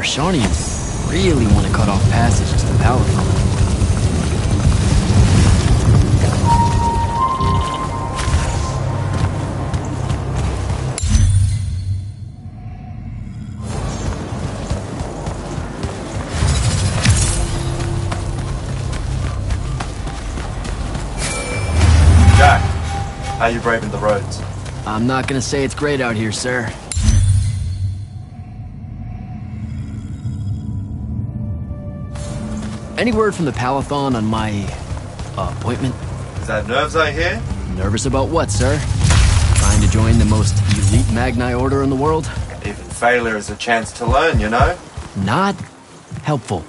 Arshanians really want to cut off passage to the Palatine. Jack, how you braving the roads? I'm not gonna say it's great out here, sir. Any word from the Palatine on my appointment? Is that nerves I hear? Nervous about what, sir? Trying to join the most elite Magni order in the world? Even failure is a chance to learn, you know? Not helpful.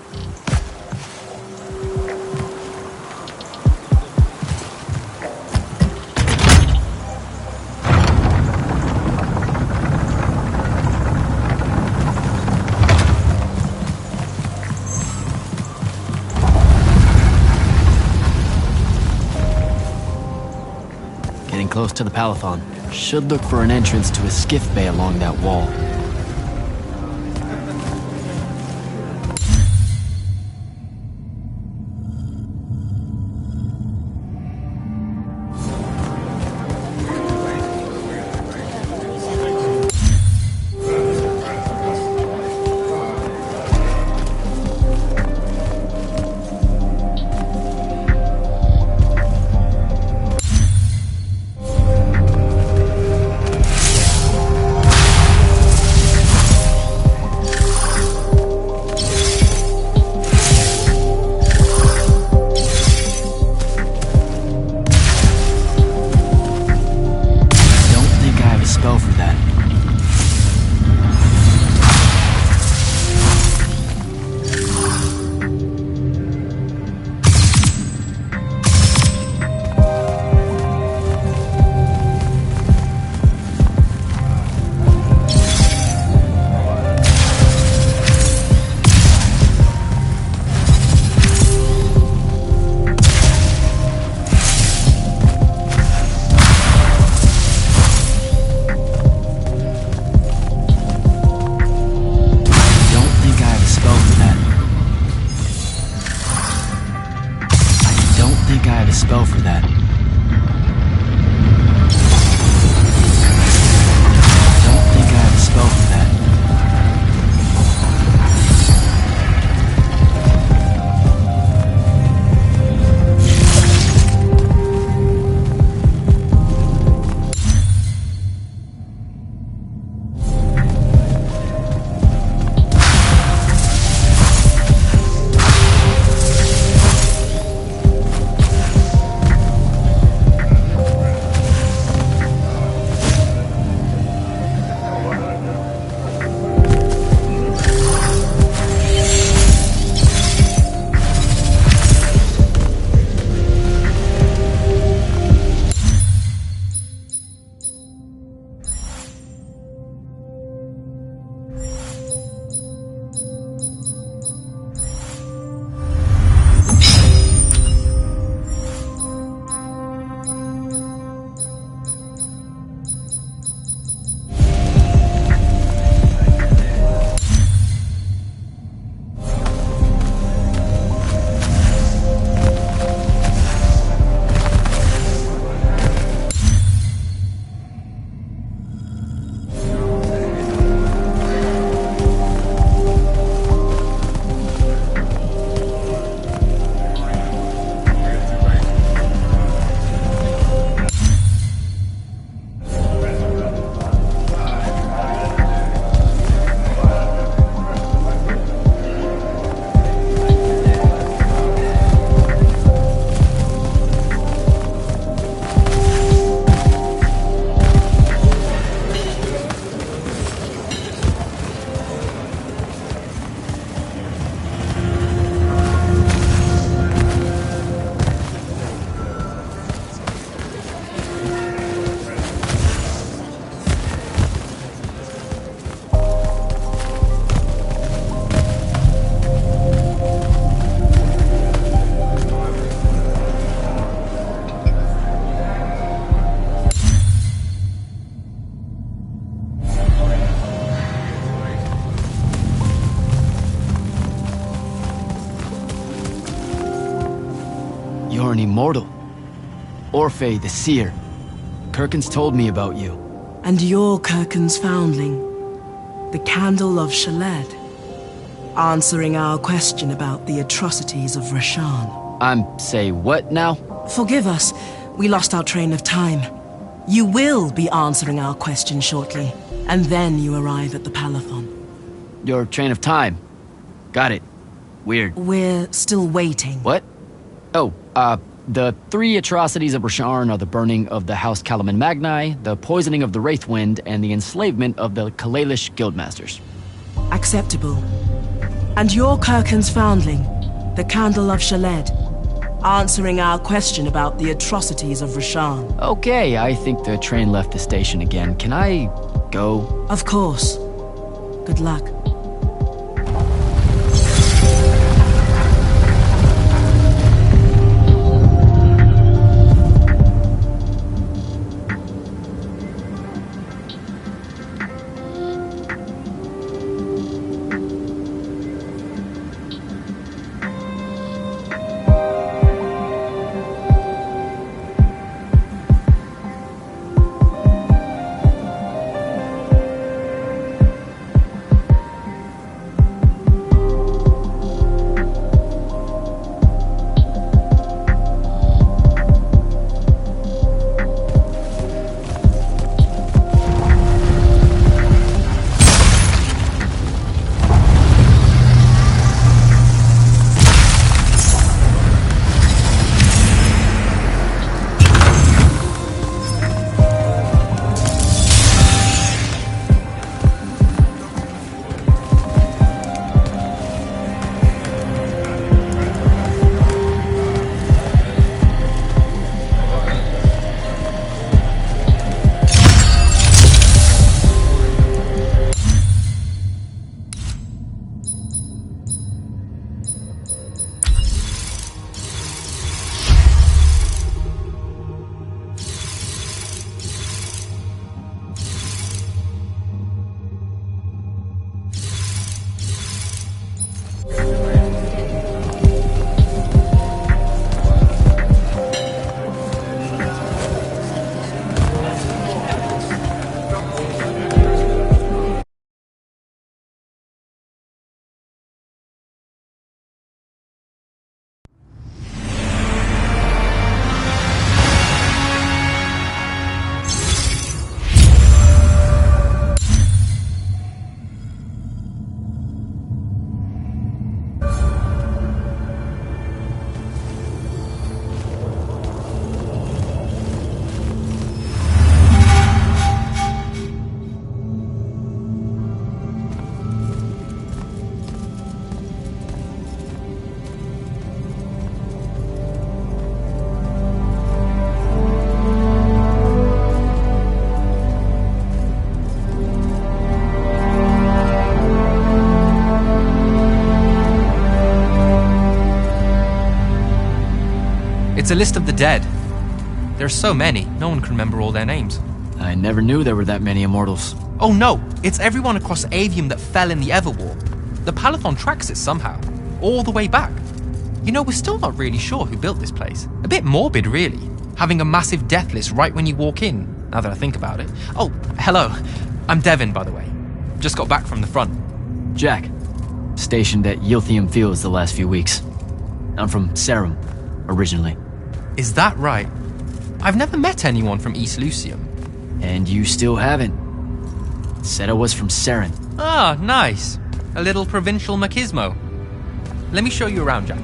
Getting close to the Palatine. Should look for an entrance to a skiff bay along that wall. an immortal. Orphe the Seer. Kirkin's told me about you. And you're Kirkin's foundling, the Candle of Shaled, answering our question about the atrocities of Rasharn. Say what now? Forgive us, we lost our train of time. You will be answering our question shortly, and then you arrive at the Palathon. Your train of time. Got it. Weird. We're still waiting. What? Oh, the 3 atrocities of Rasharn are the burning of the House Kalaman Magni, the poisoning of the Wraithwind, and the enslavement of the Kalalish Guildmasters. Acceptable. And you're Kirkin's foundling, the Candle of Shaled, answering our question about the atrocities of Rasharn. Okay, I think the train left the station again. Can I go? Of course. Good luck. It's a list of the dead. There are so many, no one can remember all their names. I never knew there were that many immortals. Oh no, it's everyone across Aveum that fell in the Everwar. The Palathon tracks it somehow, all the way back. You know, we're still not really sure who built this place. A bit morbid, really, having a massive death list right when you walk in, now that I think about it. Oh, hello. I'm Devin, by the way. Just got back from the front. Jack. Stationed at Yilthium Fields the last few weeks. I'm from Serum, originally. Is that right? I've never met anyone from East Lucium. And you still haven't. Said I was from Seren. Ah, nice. A little provincial machismo. Let me show you around, Jack.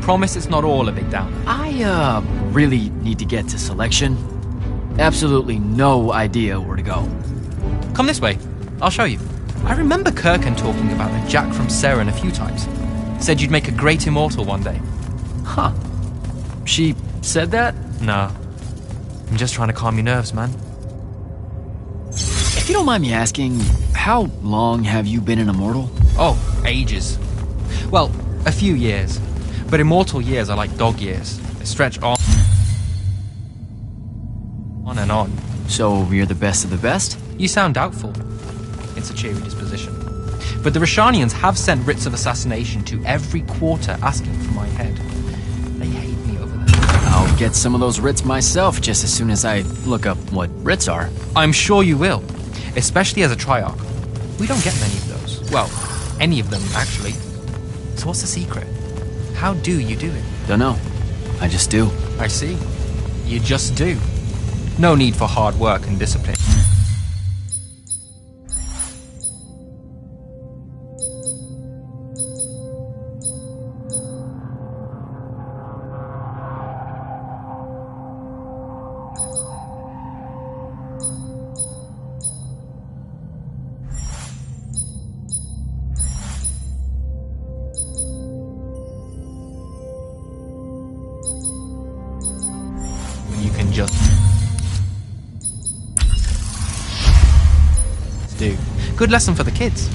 Promise it's not all a big downer. I, really need to get to Selection. Absolutely no idea where to go. Come this way. I'll show you. I remember Kirkin talking about a Jack from Seren a few times. Said you'd make a great immortal one day. Huh. She said that? No. I'm just trying to calm your nerves, man. If you don't mind me asking, how long have you been an immortal? Oh, ages. Well, a few years. But immortal years are like dog years. They stretch on and on. So you're the best of the best? You sound doubtful. It's a cheery disposition. But the Rashanians have sent writs of assassination to every quarter asking for my head. They hate me over there. get some of those writs myself just as soon as I look up what writs are. I'm sure you will, especially as a Triarch. We don't get many of those. Well, any of them, actually. So what's the secret? How do you do it? Dunno. I just do. I see. You just do. No need for hard work and discipline. You can just do. Good lesson for the kids.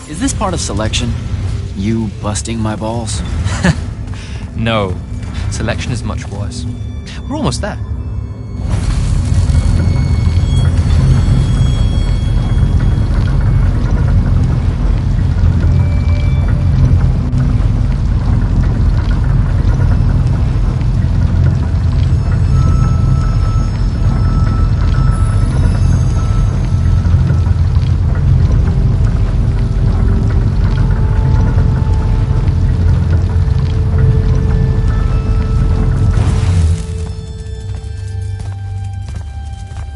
Is this part of selection? You busting my balls? No, selection is much worse. We're almost there.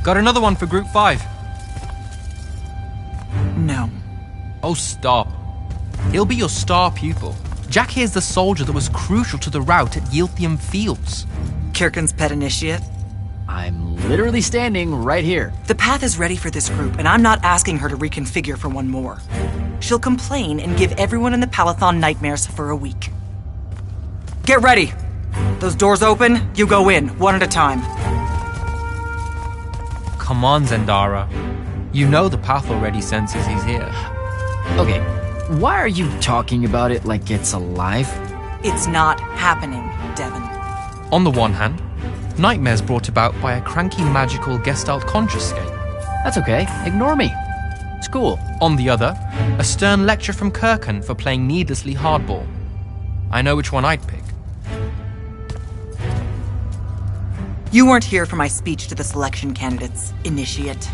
Got another one for Group 5. No. Oh, stop. He'll be your star pupil. Jack here's the soldier that was crucial to the rout at Yilthium Fields. Kirkin's pet initiate? I'm literally standing right here. The path is ready for this group, and I'm not asking her to reconfigure for one more. She'll complain and give everyone in the Palathon nightmares for a week. Get ready! Those doors open, you go in, one at a time. Come on, Zendara. You know the path already senses he's here. Okay, why are you talking about it like it's alive? It's not happening, Devon. On the one hand, nightmares brought about by a cranky magical Gestalt consciouscape. That's okay, ignore me. It's cool. On the other, a stern lecture from Kirkin for playing needlessly hardball. I know which one I'd pick. You weren't here for my speech to the selection candidates, initiate.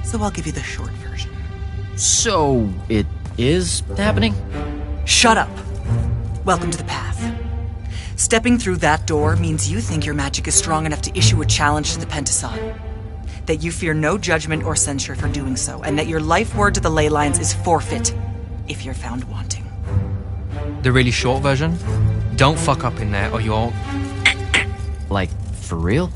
So I'll give you the short version. So, it is happening? Shut up. Welcome to the path. Stepping through that door means you think your magic is strong enough to issue a challenge to the Pentason. That you fear no judgment or censure for doing so, and that your life word to the ley lines is forfeit if you're found wanting. The really short version? Don't fuck up in there or you'll... Like, for real?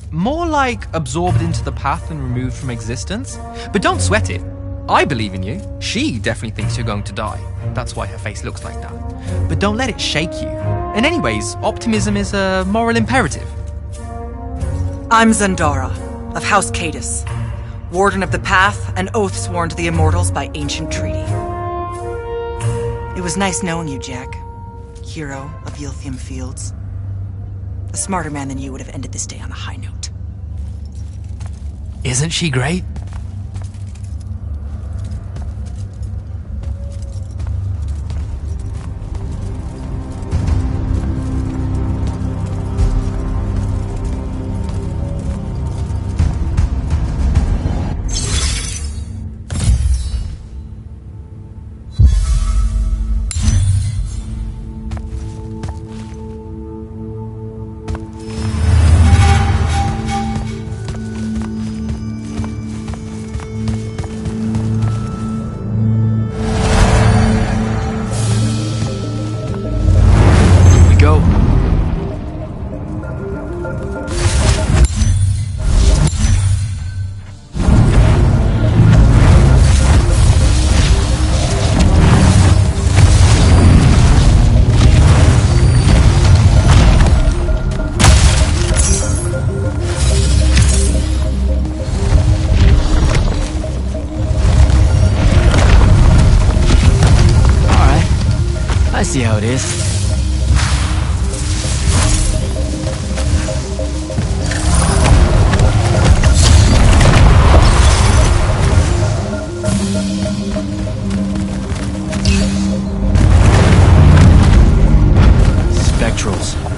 More like absorbed into the path and removed from existence. But don't sweat it. I believe in you. She definitely thinks you're going to die. That's why her face looks like that. But don't let it shake you. And anyways, optimism is a moral imperative. I'm Zendara, of House Cadus, Warden of the Path, and oath sworn to the Immortals by ancient treaty. It was nice knowing you, Jack. Hero of Yilthium Fields. A smarter man than you would have ended this day on a high note. Isn't she great? I see how it is. Spectrals.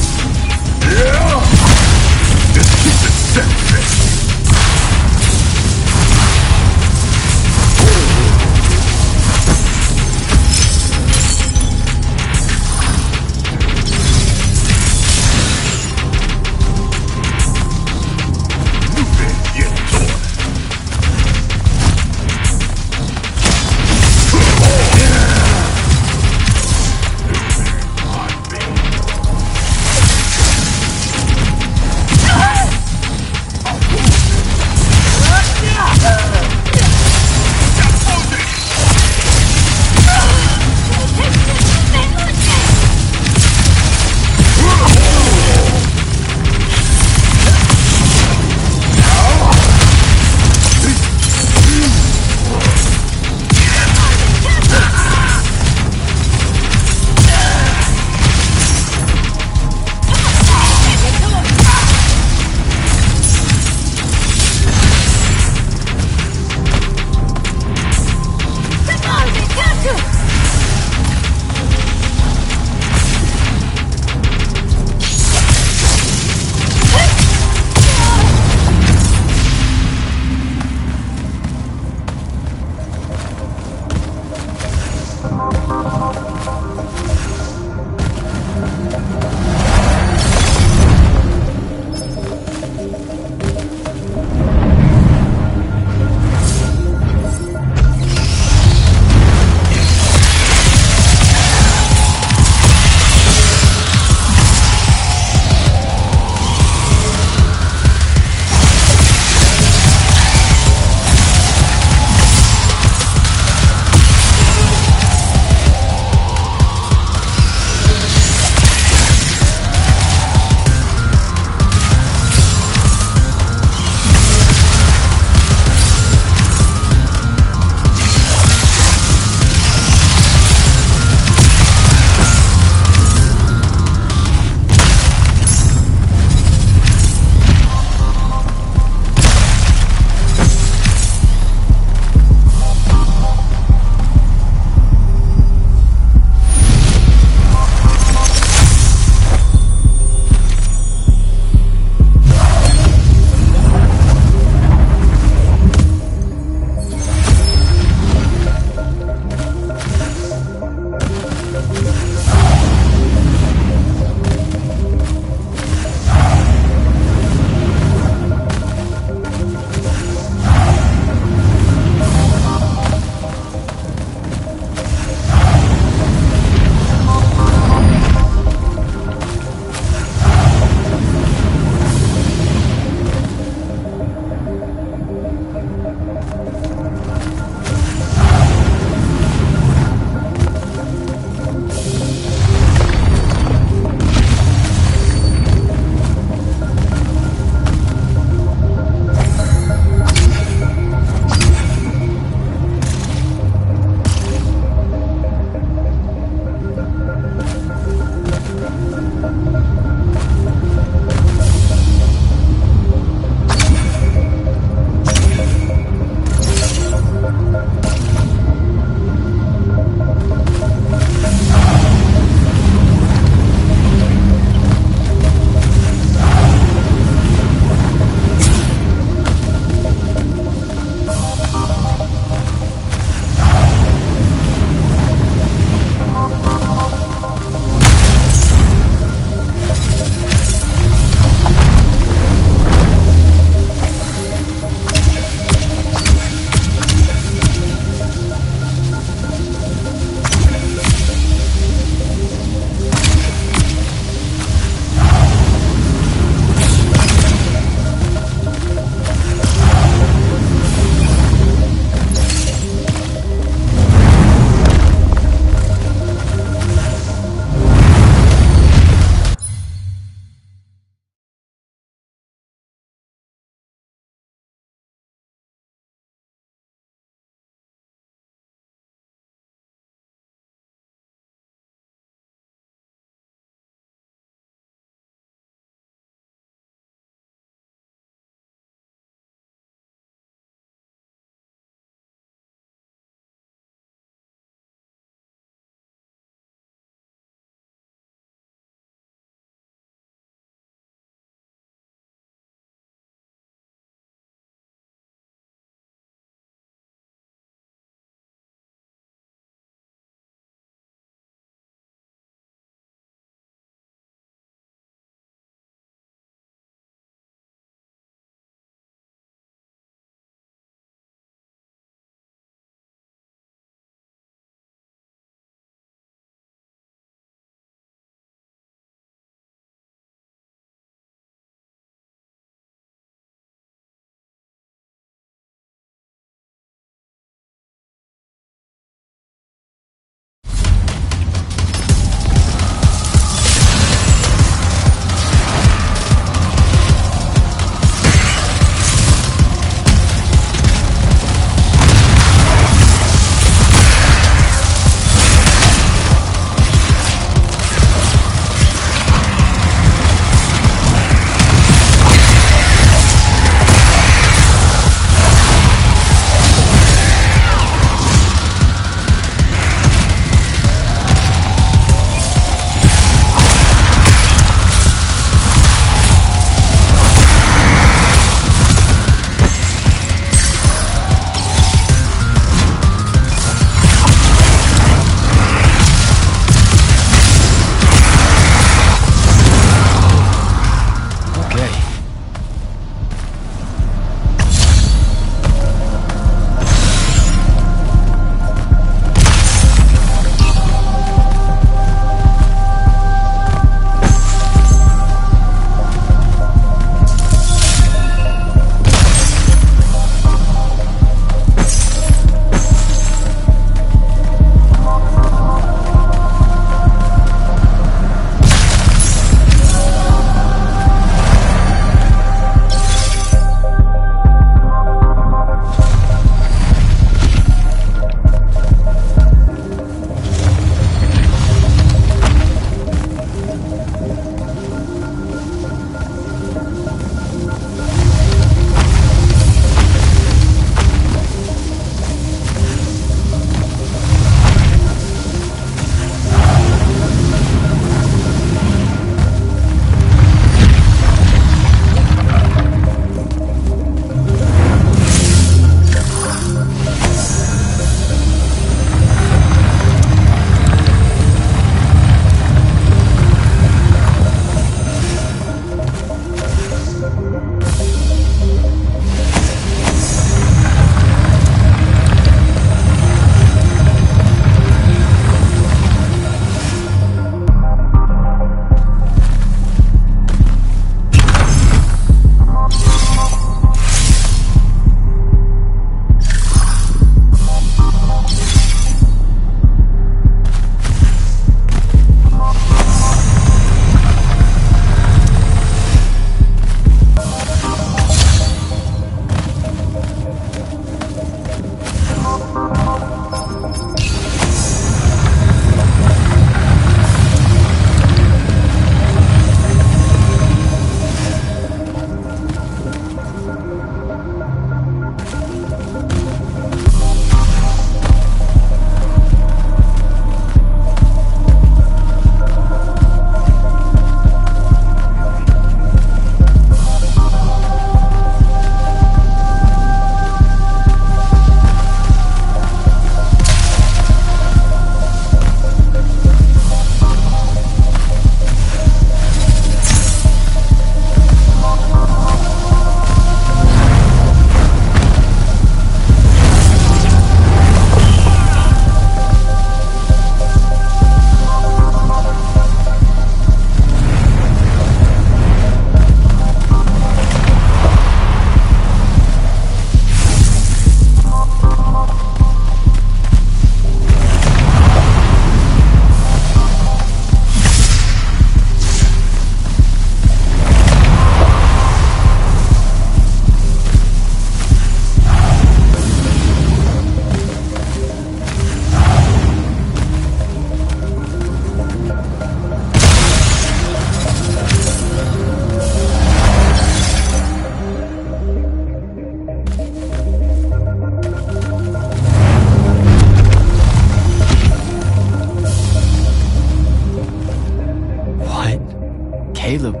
Caleb,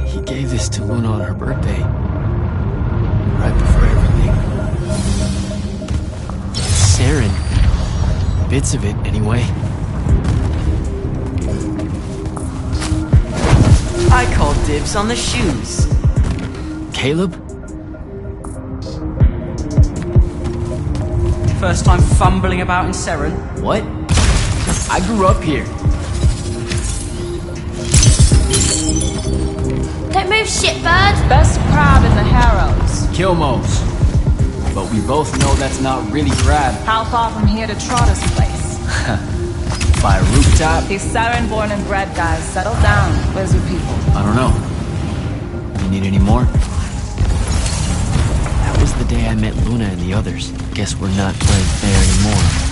he gave this to Luna on her birthday. Right before everything. Saren. Bits of it, anyway. I call dibs on the shoes. Caleb? First time fumbling about in Seren. What? I grew up here. Don't move, shitbird! Best crab in the Harrows. Kilmos. But we both know that's not really crab. How far from here to Trotter's place? By a rooftop? These Siren-born and bred guys, settle down. Where's your people? I don't know. You need any more? That was the day I met Luna and the others. Guess we're not playing fair anymore.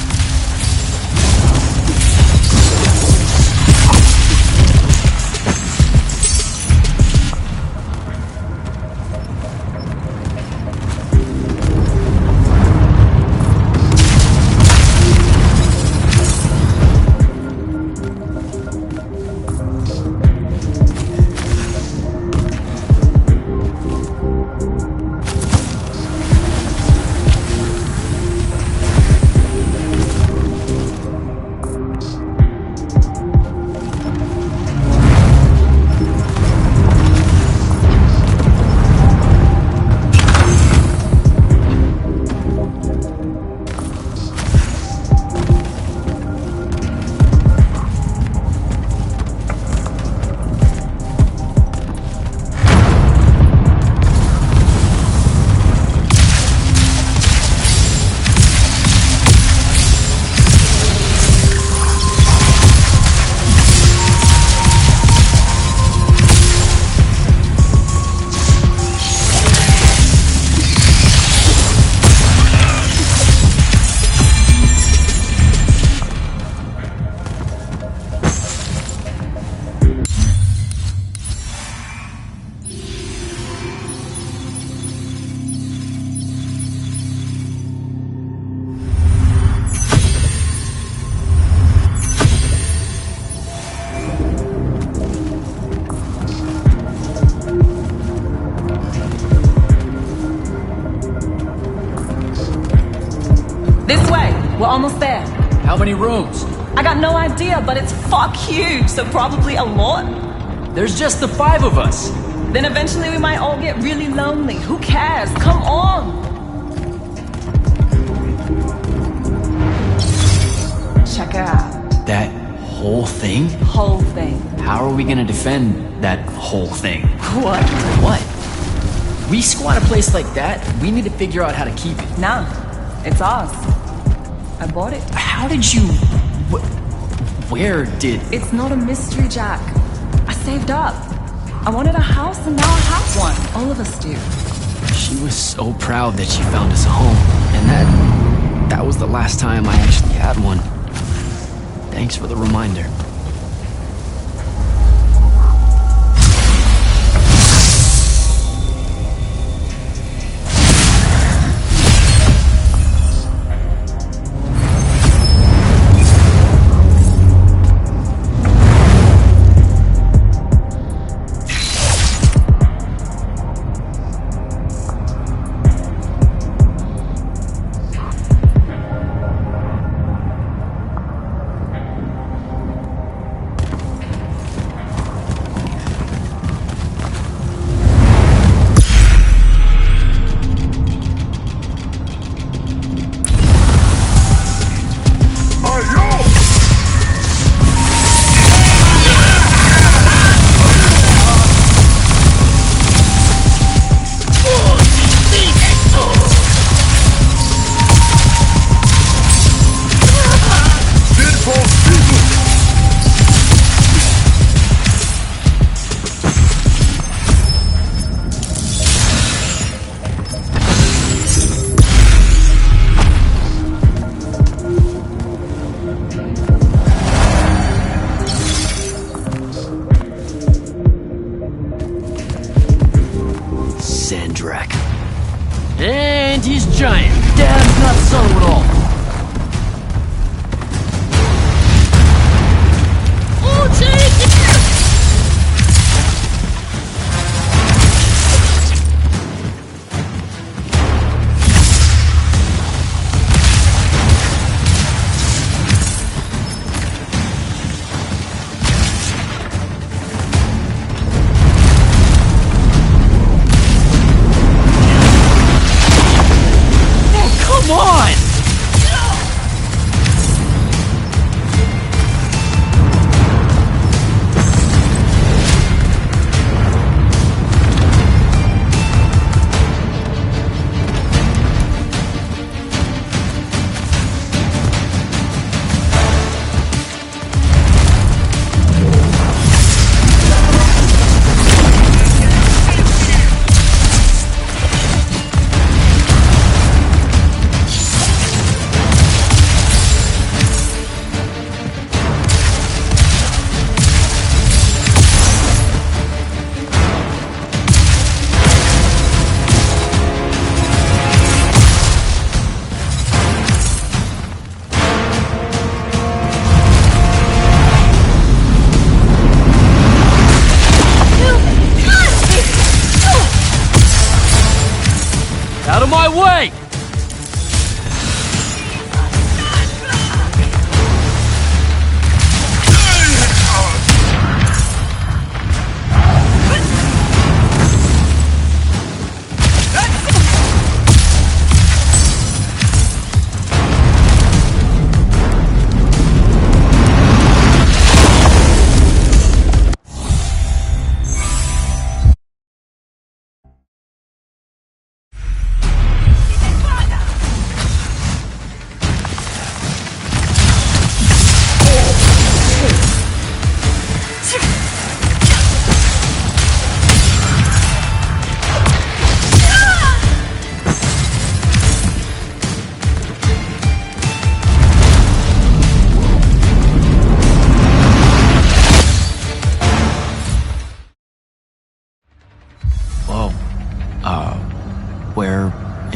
We're almost there. How many rooms? I got no idea, but it's fuck huge, so probably a lot. There's just the 5 of us. Then eventually we might all get really lonely. Who cares? Come on! Check it out. That whole thing? Whole thing. How are we gonna defend that whole thing? What? What? We squat a place like that, we need to figure out how to keep it. Nah, it's ours. I bought it. How did you... Where did... It's not a mystery, Jack. I saved up. I wanted a house and now I have one. All of us do. She was so proud that she found us a home. And that was the last time I actually had one. Thanks for the reminder. And he's giant. Dad's not subtle at all. Oh,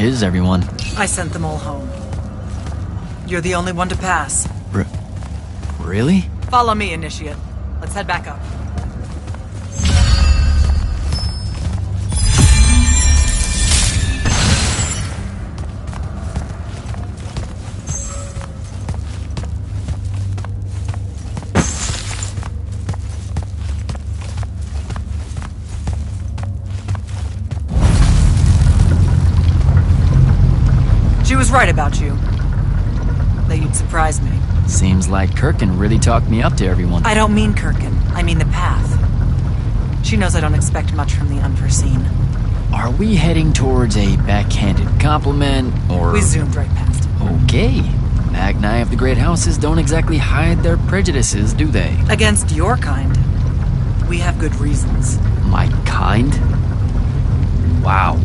is everyone? I sent them all home. You're the only one to pass. Really? Follow me, Initiate. Let's head back up. She was right about you. That you'd surprise me. Seems like Kirkin really talked me up to everyone. I don't mean Kirkin. I mean the path. She knows I don't expect much from the unforeseen. Are we heading towards a backhanded compliment, or... We zoomed right past it. Okay. Magni of the Great Houses don't exactly hide their prejudices, do they? Against your kind. We have good reasons. My kind? Wow.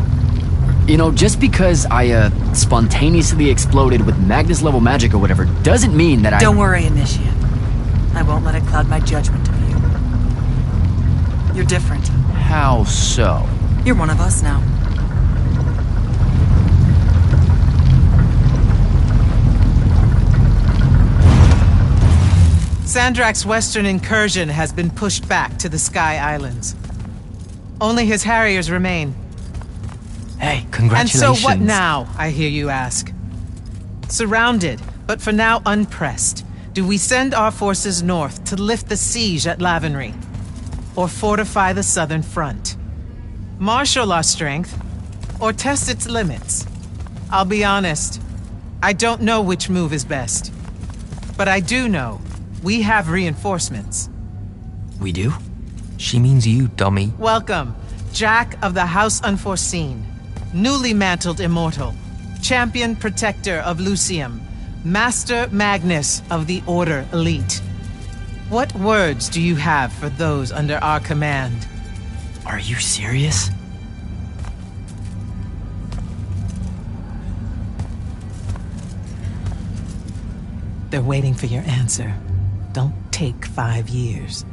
You know, just because I, spontaneously exploded with Magnus-level magic or whatever, doesn't mean that I... Don't worry, Initiate. I won't let it cloud my judgment of you. You're different. How so? You're one of us now. Sandrak's western incursion has been pushed back to the Sky Islands. Only his Harriers remain. Hey, congratulations. And so what now, I hear you ask? Surrounded, but for now unpressed, do we send our forces north to lift the siege at Lavenry? Or fortify the southern front? Marshal our strength, or test its limits? I'll be honest, I don't know which move is best. But I do know we have reinforcements. We do? She means you, dummy. Welcome, Jack of the House Unforeseen. Newly mantled immortal, champion protector of Lucium, Master Magnus of the Order Elite. What words do you have for those under our command? Are you serious? They're waiting for your answer. Don't take 5 years.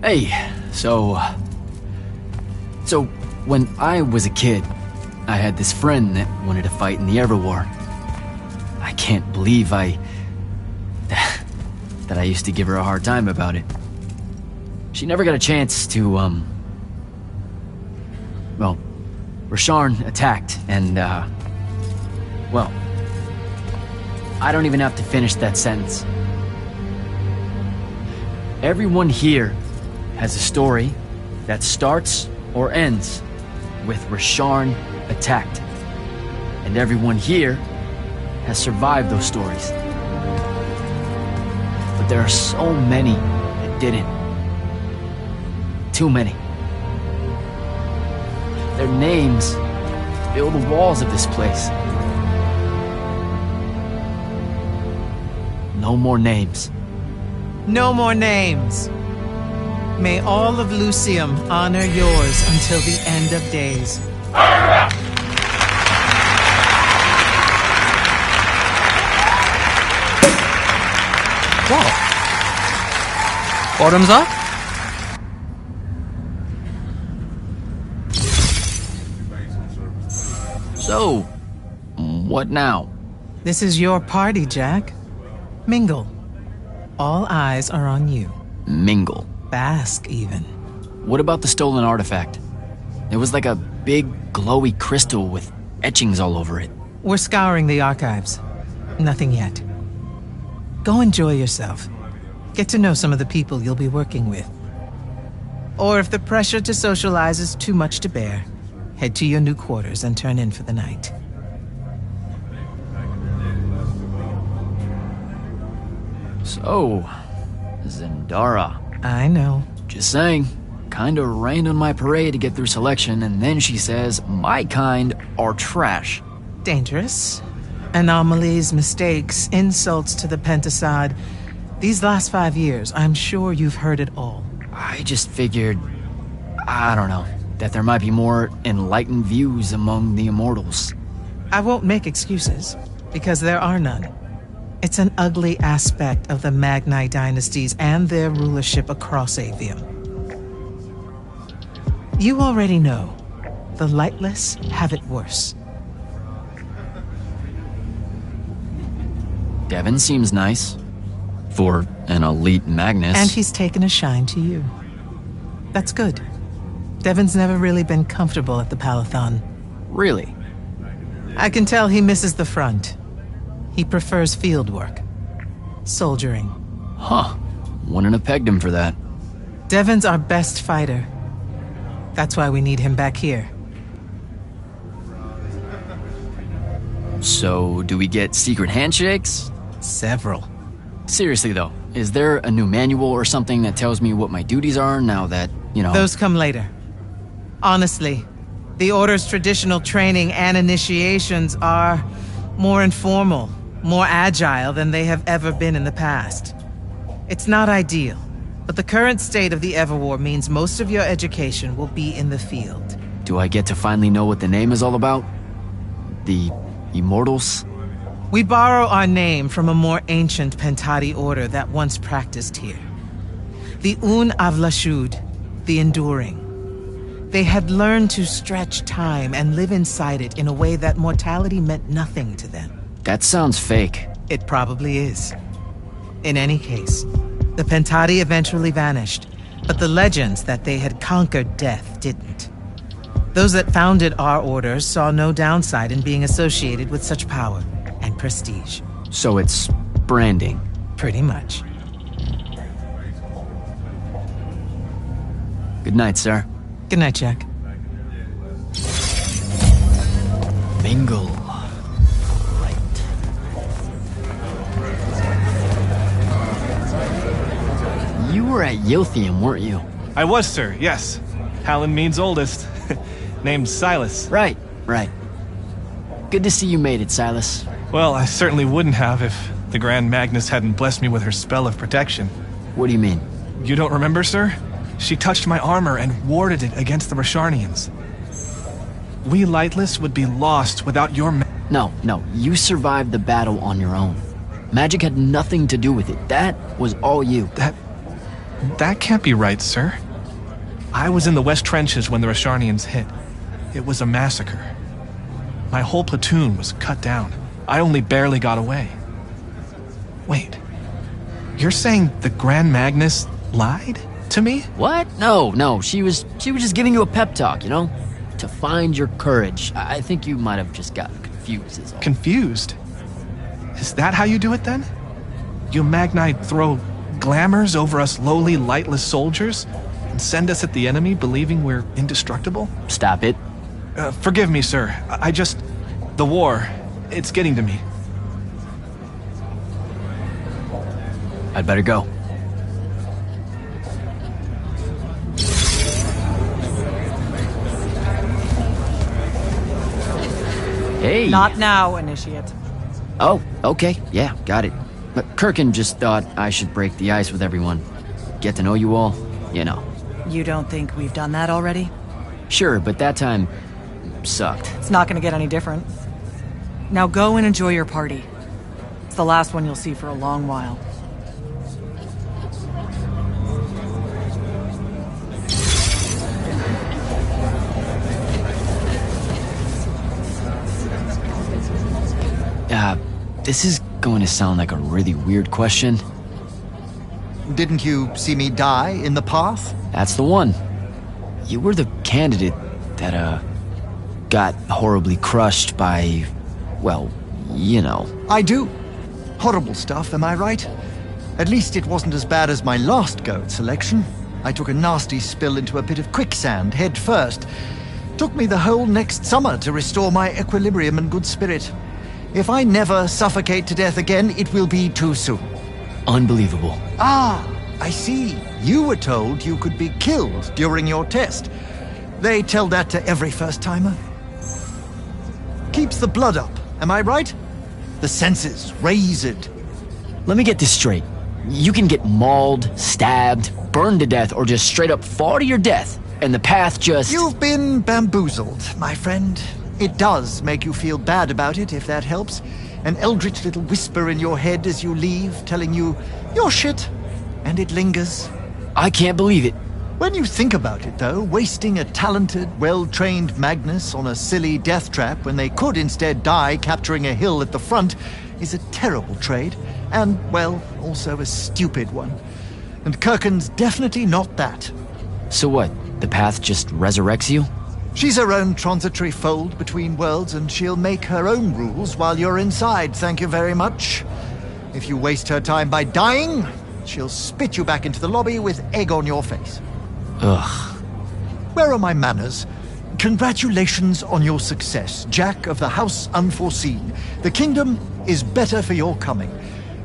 Hey, so when I was a kid, I had this friend that wanted to fight in the Everwar. I can't believe that I used to give her a hard time about it. She never got a chance to, well, Rasharn attacked, and, well, I don't even have to finish that sentence. Everyone here has a story that starts or ends with Rasharn attacked. And everyone here has survived those stories. But there are so many that didn't. Too many. Their names fill the walls of this place. No more names. No more names. May all of Lucium honor yours until the end of days. What? Bottoms up? So, what now? This is your party, Jack. Mingle. All eyes are on you. Mingle. Bask, even. What about the stolen artifact? It was like a big, glowy crystal with etchings all over it. We're scouring the archives. Nothing yet. Go enjoy yourself. Get to know some of the people you'll be working with. Or if the pressure to socialize is too much to bear, head to your new quarters and turn in for the night. So, Zendara. I know. Just saying. Kinda rained on my parade to get through selection, and then she says my kind are trash. Dangerous. Anomalies, mistakes, insults to the Pentasod. These last 5 years, I'm sure you've heard it all. I just figured, I don't know, that there might be more enlightened views among the Immortals. I won't make excuses, because there are none. It's an ugly aspect of the Magni dynasties and their rulership across Aveum. You already know. The lightless have it worse. Devin seems nice. For an elite Magnus. And he's taken a shine to you. That's good. Devin's never really been comfortable at the Palathon. Really? I can tell he misses the front. He prefers field work. Soldiering. Huh. Wouldn't have pegged him for that. Devin's our best fighter. That's why we need him back here. So, do we get secret handshakes? Several. Seriously though, is there a new manual or something that tells me what my duties are now that, you know... Those come later. Honestly, the Order's traditional training and initiations are more informal, more agile than they have ever been in the past. It's not ideal, but the current state of the Everwar means most of your education will be in the field. Do I get to finally know what the name is all about? The Immortals? We borrow our name from a more ancient Pentati order that once practiced here. The Un Avlashud, the Enduring. They had learned to stretch time and live inside it in a way that mortality meant nothing to them. That sounds fake. It probably is. In any case, the Pentati eventually vanished, but the legends that they had conquered death didn't. Those that founded our order saw no downside in being associated with such power and prestige. So it's branding. Pretty much. Good night, sir. Good night, Jack. Mingle. Right. You were at Yilthium, weren't you? I was, sir, yes. Hallen means oldest. Named Silas. Right. Good to see you made it, Silas. Well, I certainly wouldn't have if the Grand Magnus hadn't blessed me with her spell of protection. What do you mean? You don't remember, sir? She touched my armor and warded it against the Rasharnians. We Lightless would be lost without your No, you survived the battle on your own. Magic had nothing to do with it. That was all you. That can't be right, sir. I was in the West Trenches when the Rasharnians hit. It was a massacre. My whole platoon was cut down. I only barely got away. Wait. You're saying the Grand Magnus lied to me? What? No. She was just giving you a pep talk, you know? To find your courage. I think you might have just gotten confused is all. Confused? Is that how you do it then? You Magnite throw glamours over us lowly, lightless soldiers and send us at the enemy believing we're indestructible? Stop it. Forgive me, sir. The war, it's getting to me. I'd better go. Hey. Not now, Initiate. Oh, okay. Yeah, got it. But Kirkin just thought I should break the ice with everyone. Get to know you all, you know. You don't think we've done that already? Sure, but that time sucked. It's not gonna get any different. Now go and enjoy your party. It's the last one you'll see for a long while. This is going to sound like a really weird question. Didn't you see me die in the path? That's the one. You were the candidate that, got horribly crushed by, well, you know. I do. Horrible stuff, am I right? At least it wasn't as bad as my last go at selection. I took a nasty spill into a pit of quicksand head first. Took me the whole next summer to restore my equilibrium and good spirit. If I never suffocate to death again, it will be too soon. Unbelievable. Ah, I see. You were told you could be killed during your test. They tell that to every first-timer. Keeps the blood up, am I right? The senses raised. Let me get this straight. You can get mauled, stabbed, burned to death, or just straight up fall to your death, and the path just... You've been bamboozled, my friend. It does make you feel bad about it, if that helps. An eldritch little whisper in your head as you leave, telling you, you're shit. And it lingers. I can't believe it. When you think about it, though, wasting a talented, well-trained Magnus on a silly death trap when they could instead die capturing a hill at the front is a terrible trade, and, well, also a stupid one. And Kirken's definitely not that. So what, the path just resurrects you? She's her own transitory fold between worlds, and she'll make her own rules while you're inside, thank you very much. If you waste her time by dying, she'll spit you back into the lobby with egg on your face. Ugh. Where are my manners? Congratulations on your success, Jack of the House Unforeseen. The kingdom is better for your coming.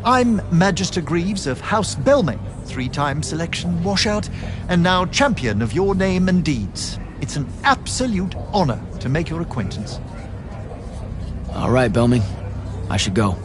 I'm Magister Greaves of House Belmay, 3-time selection washout, and now champion of your name and deeds. It's an absolute honor to make your acquaintance. All right, Belming. I should go.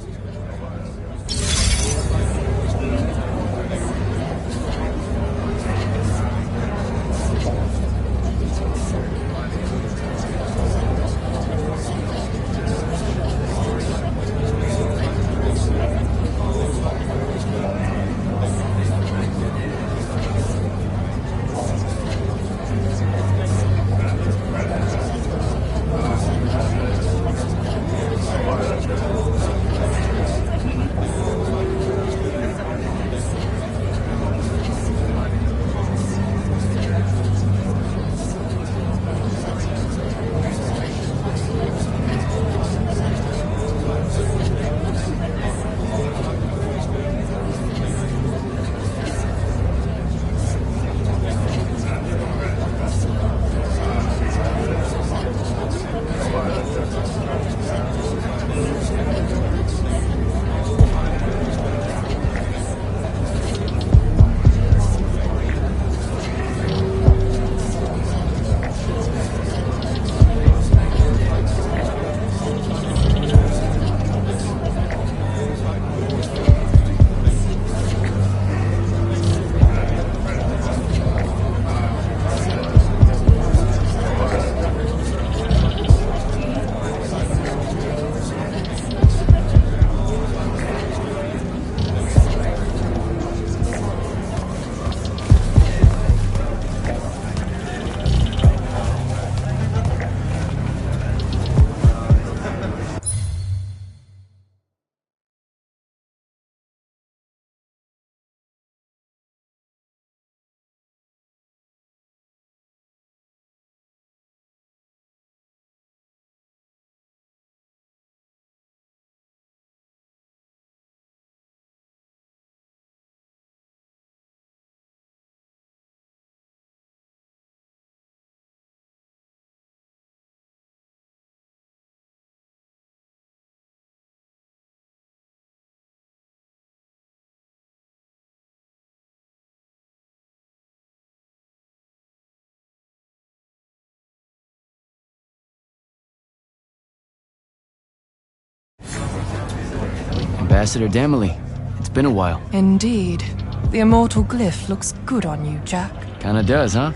Ambassador Damley, it's been a while. Indeed. The immortal glyph looks good on you, Jack. Kinda does, huh?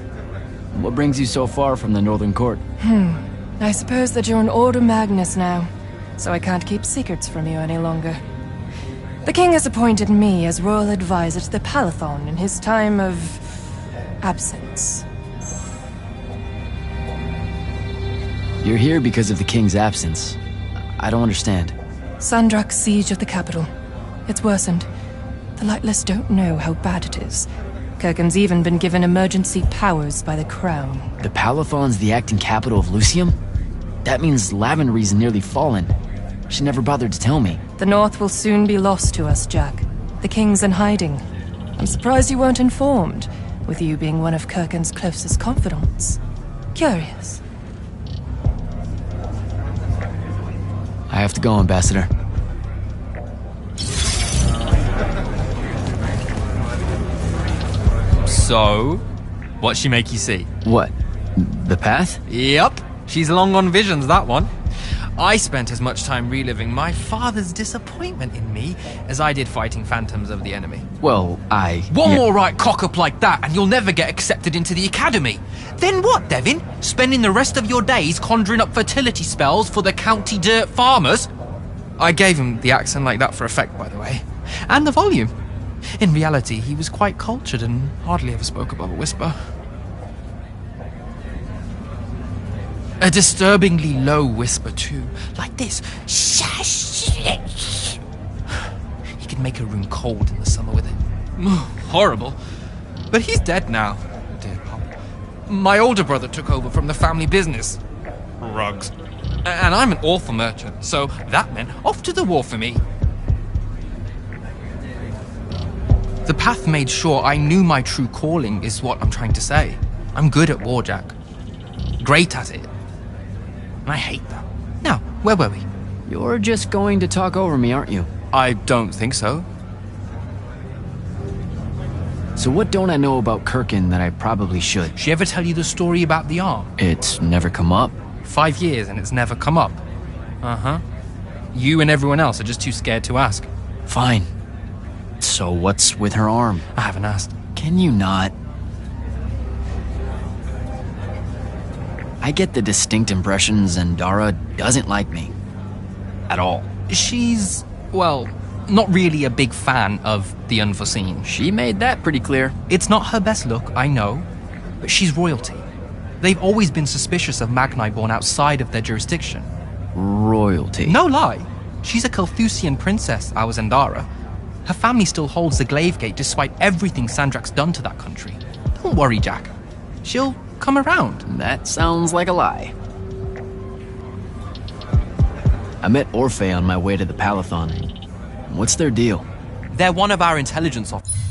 What brings you so far from the Northern Court? I suppose that you're an Order Magnus now, so I can't keep secrets from you any longer. The king has appointed me as royal advisor to the Palathon in his time of absence. You're here because of the king's absence. I don't understand. Sandrak's siege of the capital. It's worsened. The Lightless don't know how bad it is. Kirken's even been given emergency powers by the crown. The Palathon's the acting capital of Lucium? That means Lavenry's nearly fallen. She never bothered to tell me. The North will soon be lost to us, Jack. The king's in hiding. I'm surprised you weren't informed, with you being one of Kirken's closest confidants. Curious. I have to go, Ambassador. So, what'd she make you see? What? The path? Yep, she's long on visions, that one. I spent as much time reliving my father's disappointment in me as I did fighting phantoms of the enemy. Well, One more right cock-up like that and you'll never get accepted into the academy. Then what, Devin? Spending the rest of your days conjuring up fertility spells for the county dirt farmers? I gave him the accent like that for effect, by the way. And the volume. In reality, he was quite cultured and hardly ever spoke above a whisper. A disturbingly low whisper, too. Like this. He could make a room cold in the summer with it. Horrible. But he's dead now. Dear Pop. My older brother took over from the family business. Rugs. And I'm an awful merchant, so that meant off to the war for me. The path made sure I knew my true calling, is what I'm trying to say. I'm good at war, Jack. Great at it. And I hate that. Now, where were we? You're just going to talk over me, aren't you? I don't think so. So what don't I know about Kirkin that I probably should? She ever tell you the story about the arm? It's never come up. 5 years and it's never come up. Uh-huh. You and everyone else are just too scared to ask. Fine. So what's with her arm? I haven't asked. Can you not? I get the distinct impression Zendara doesn't like me. At all. She's, well, not really a big fan of the unforeseen. She made that pretty clear. It's not her best look, I know, but she's royalty. They've always been suspicious of Magni born outside of their jurisdiction. Royalty? No lie. She's a Carthusian princess, our Zendara. Her family still holds the Glaive Gate despite everything Sandrak's done to that country. Don't worry, Jack. She'll come around. That sounds like a lie. I met Orphe on my way to the Palathon. What's their deal? They're one of our intelligence officers.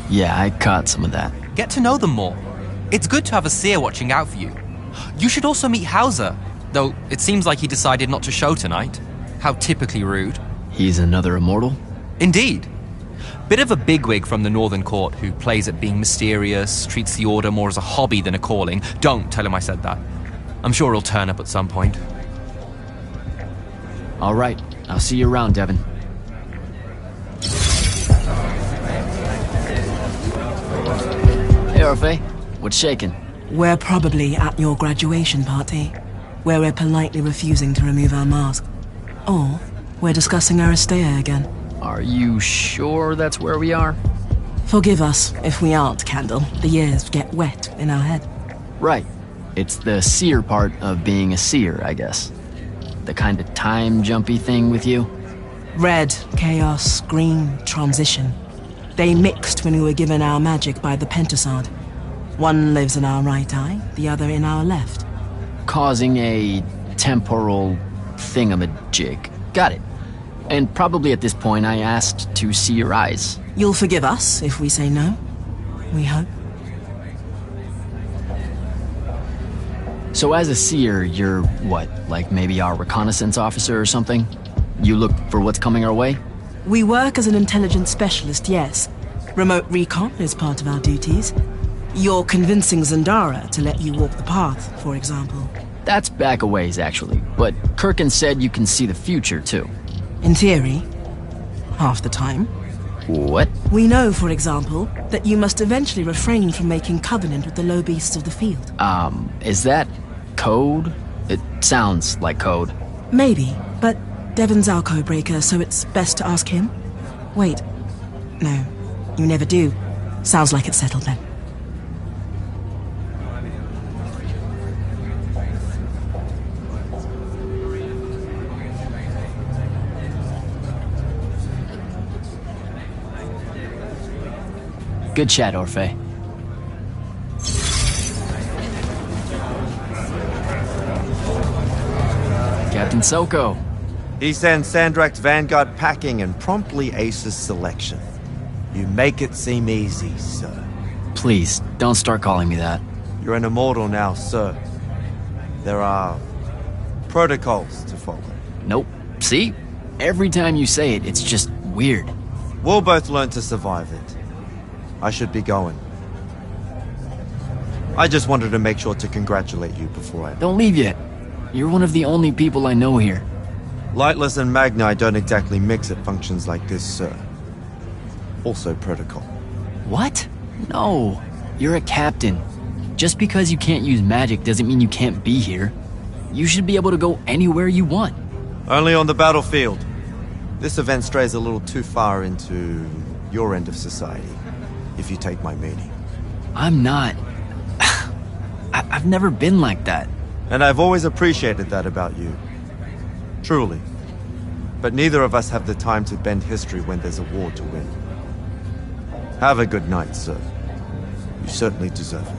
Yeah, I caught some of that. Get to know them more. It's good to have a seer watching out for you. You should also meet Hauser, though it seems like he decided not to show tonight. How typically rude. He's another immortal? Indeed. Bit of a bigwig from the Northern Court who plays at being mysterious, treats the Order more as a hobby than a calling. Don't tell him I said that. I'm sure he'll turn up at some point. All right, I'll see you around, Devin. Hey, Orphe. What's shaking? We're probably at your graduation party, where we're politely refusing to remove our mask. Or we're discussing Aristea again. Are you sure that's where we are? Forgive us if we aren't, Candle. The years get wet in our head. Right. It's the seer part of being a seer, I guess. The kind of time-jumpy thing with you? Red, chaos, green, transition. They mixed when we were given our magic by the Pentasod. One lives in our right eye, the other in our left. Causing a temporal thingamajig. Got it. And probably at this point I asked to see your eyes. You'll forgive us if we say no. We hope. So as a seer, you're what, like maybe our reconnaissance officer or something? You look for what's coming our way? We work as an intelligence specialist, yes. Remote recon is part of our duties. You're convincing Zendara to let you walk the path, for example. That's back a ways, actually. But Kirkin said you can see the future, too. In theory. Half the time. What? We know, for example, that you must eventually refrain from making covenant with the low beasts of the field. Is that code? It sounds like code. Maybe, but Devin's our codebreaker, so it's best to ask him. Wait. No, you never do. Sounds like it's settled then. Good chat, Orphe. Captain Soko. He sends Sandrak's Vanguard packing and promptly aces selection. You make it seem easy, sir. Please, don't start calling me that. You're an immortal now, sir. There are protocols to follow. Nope. See? Every time you say it, it's just weird. We'll both learn to survive it. I should be going. I just wanted to make sure to congratulate you before I... Don't leave yet. You're one of the only people I know here. Lightless and Magni don't exactly mix at functions like this, sir. Also protocol. What? No. You're a captain. Just because you can't use magic doesn't mean you can't be here. You should be able to go anywhere you want. Only on the battlefield. This event strays a little too far into your end of society, if you take my meaning. I'm not. I've never been like that. And I've always appreciated that about you. Truly. But neither of us have the time to bend history when there's a war to win. Have a good night, sir. You certainly deserve it.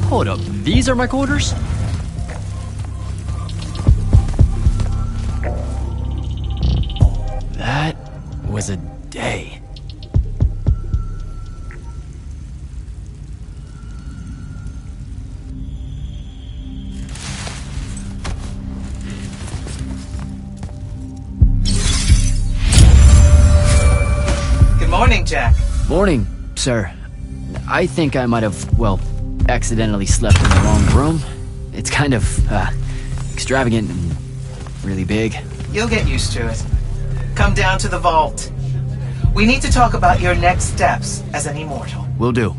Hold up, these are my quarters? That was a day. Good morning, Jack. Morning, sir. I think I might have, well, accidentally slept in the wrong room. It's kind of, extravagant and really big. You'll get used to it. Come down to the vault. We need to talk about your next steps as an immortal. Will do.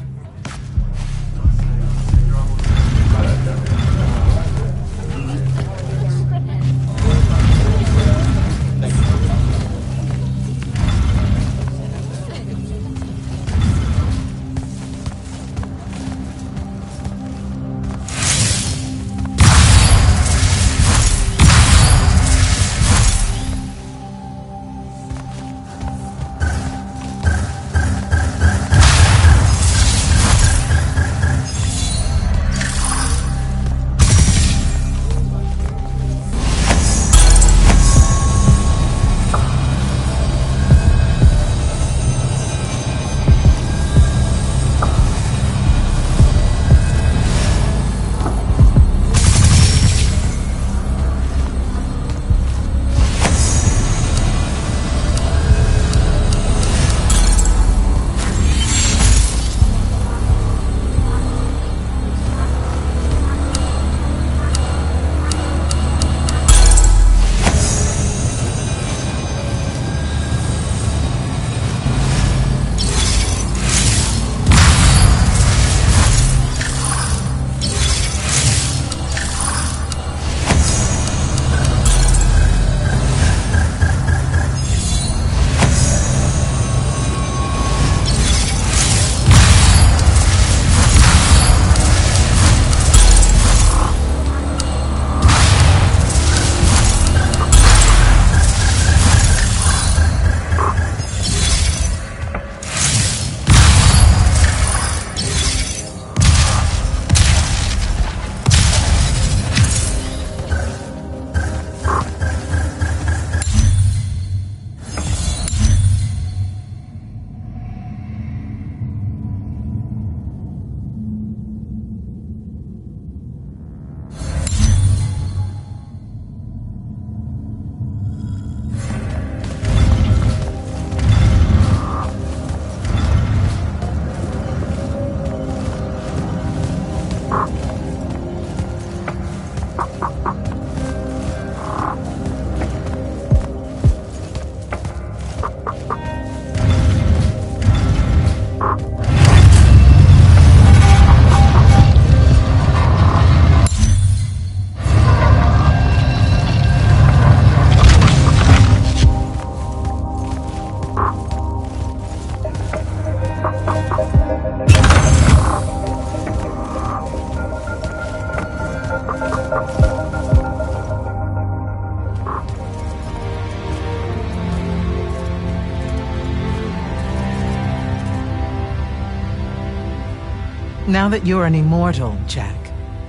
Now that you're an immortal, Jack,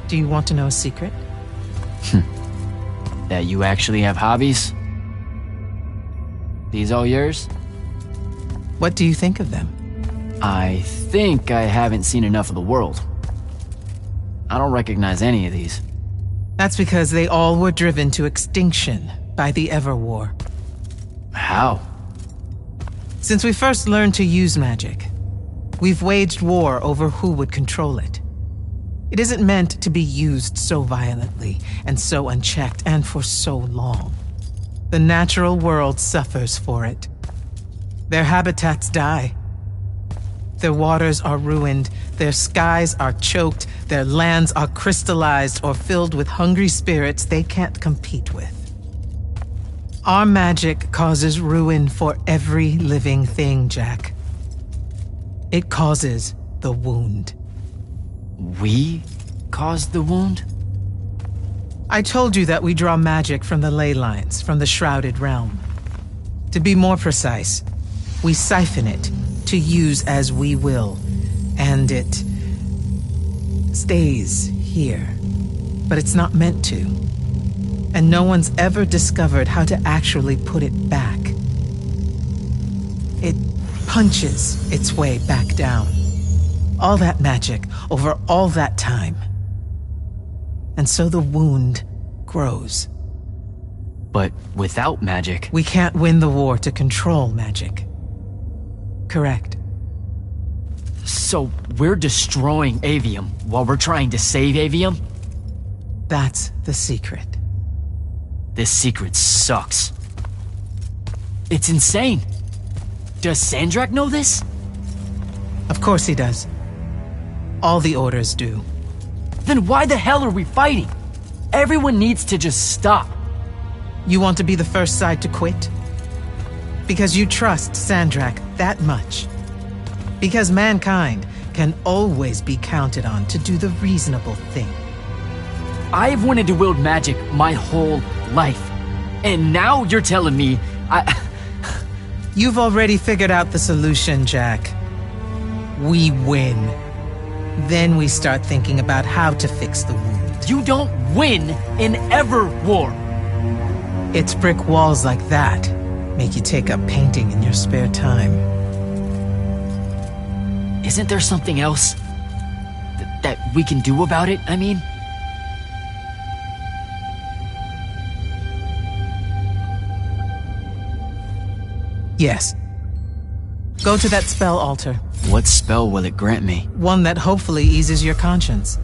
do you want to know a secret? That you actually have hobbies? These all yours? What do you think of them? I think I haven't seen enough of the world. I don't recognize any of these. That's because they all were driven to extinction by the Everwar. How? Since we first learned to use magic, we've waged war over who would control it. It isn't meant to be used so violently and so unchecked and for so long. The natural world suffers for it. Their habitats die. Their waters are ruined, their skies are choked, their lands are crystallized or filled with hungry spirits they can't compete with. Our magic causes ruin for every living thing, Jack. It causes the wound. We caused the wound? I told you that we draw magic from the ley lines, from the Shrouded Realm. To be more precise, we siphon it to use as we will, and it stays here, but it's not meant to. And no one's ever discovered how to actually put it back. It punches its way back down. All that magic over all that time. And so the wound grows. But without magic... We can't win the war to control magic. Correct. So we're destroying Aveum while we're trying to save Aveum? That's the secret. This secret sucks. It's insane. Does Sandrak know this? Of course he does. All the orders do. Then why the hell are we fighting? Everyone needs to just stop. You want to be the first side to quit? Because you trust Sandrak that much. Because mankind can always be counted on to do the reasonable thing. I've wanted to wield magic my whole life. And now you're telling me You've already figured out the solution, Jack. We win. Then we start thinking about how to fix the wound. You don't win in ever war. It's brick walls like that make you take up painting in your spare time. Isn't there something else that we can do about it, I mean? Yes. Go to that spell altar. What spell will it grant me? One that hopefully eases your conscience.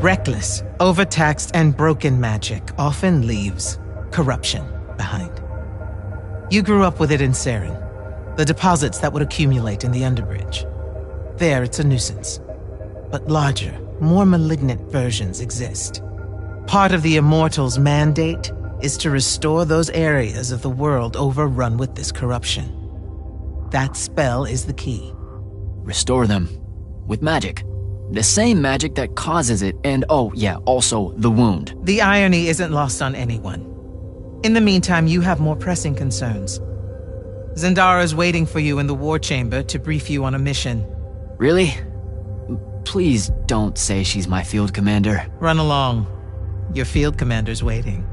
Reckless, overtaxed, and broken magic often leaves corruption behind. You grew up with it in Saren, the deposits that would accumulate in the Underbridge. There, it's a nuisance. But larger, more malignant versions exist. Part of the Immortals' mandate is to restore those areas of the world overrun with this corruption. That spell is the key. Restore them. With magic. The same magic that causes it, and oh yeah, also the wound. The irony isn't lost on anyone. In the meantime, you have more pressing concerns. Zendara's waiting for you in the war chamber to brief you on a mission. Really? Please don't say she's my field commander. Run along. Your field commander's waiting.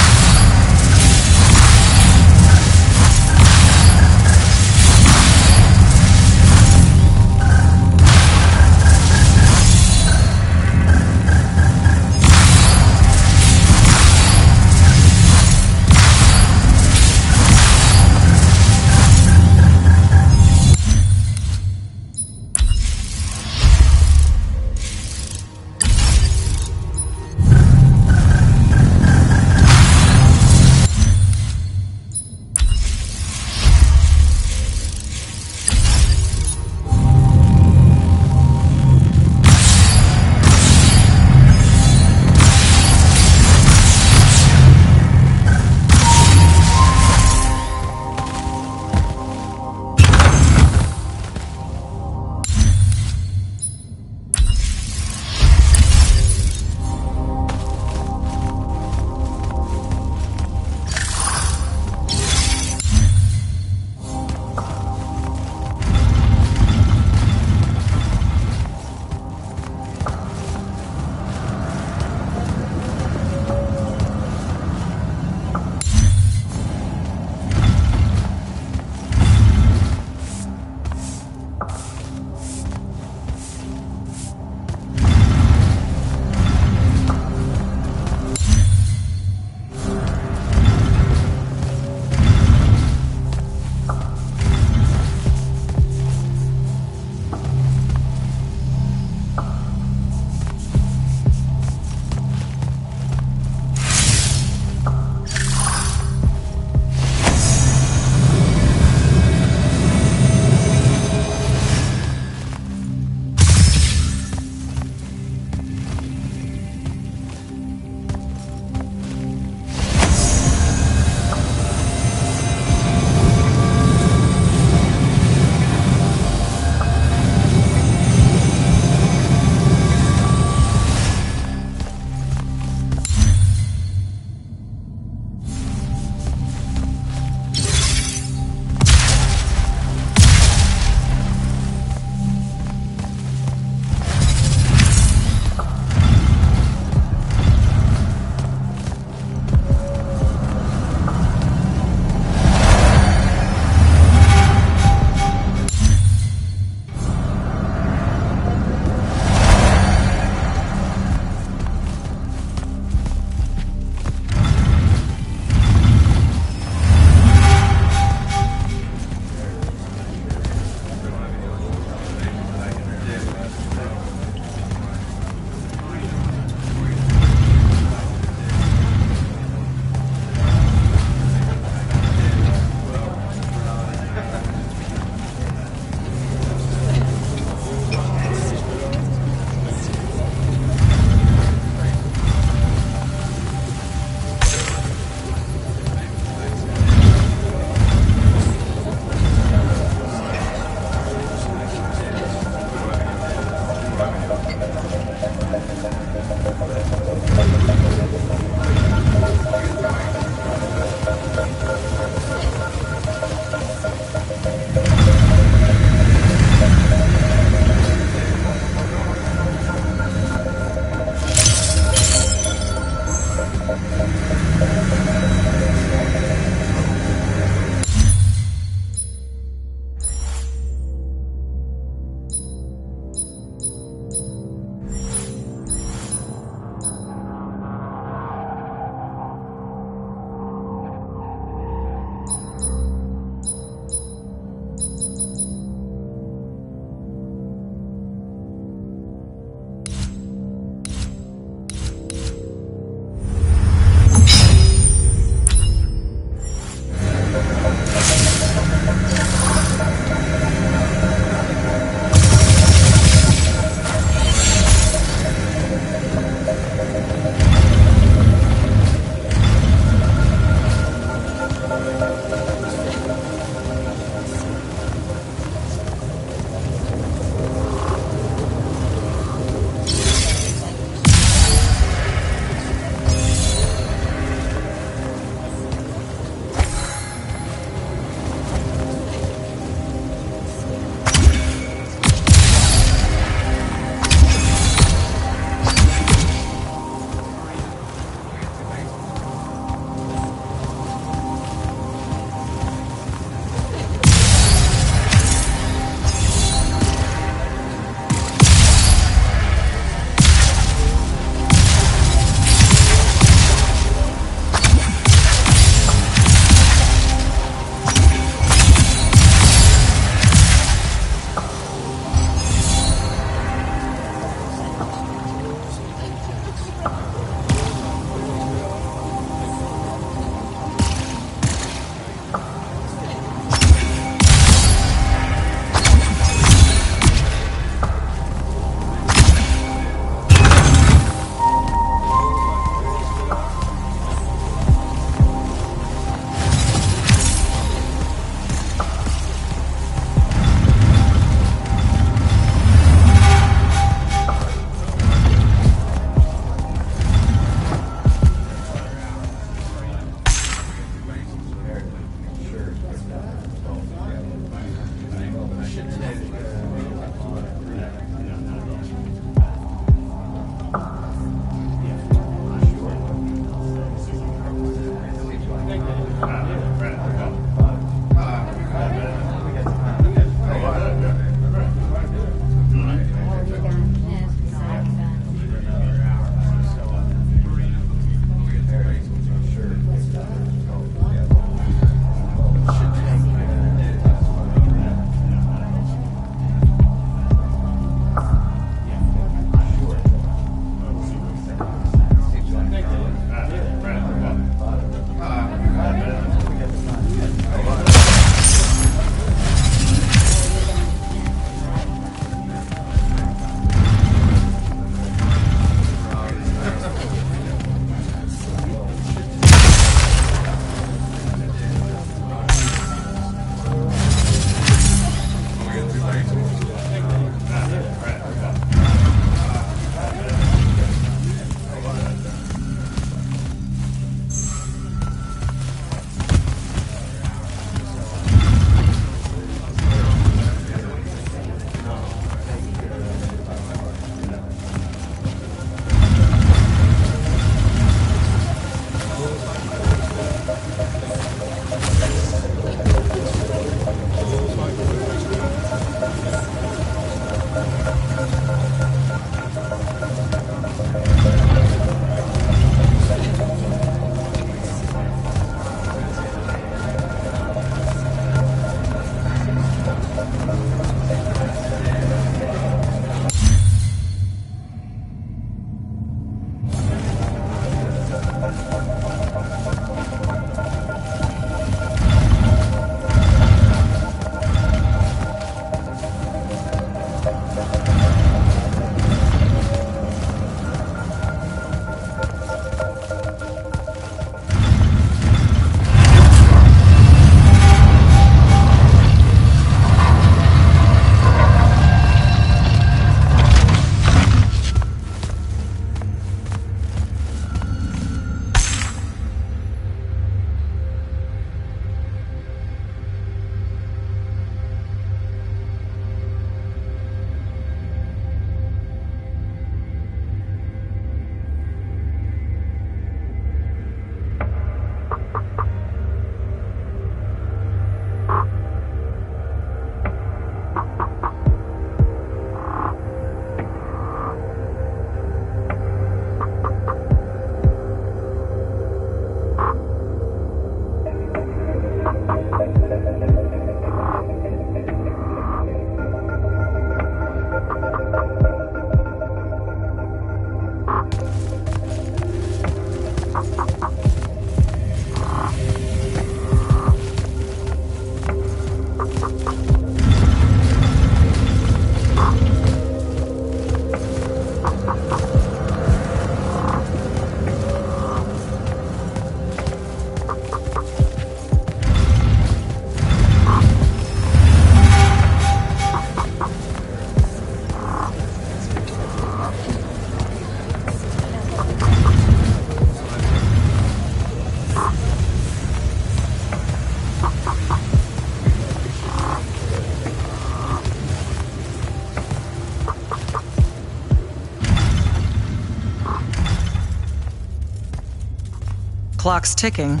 clock's ticking.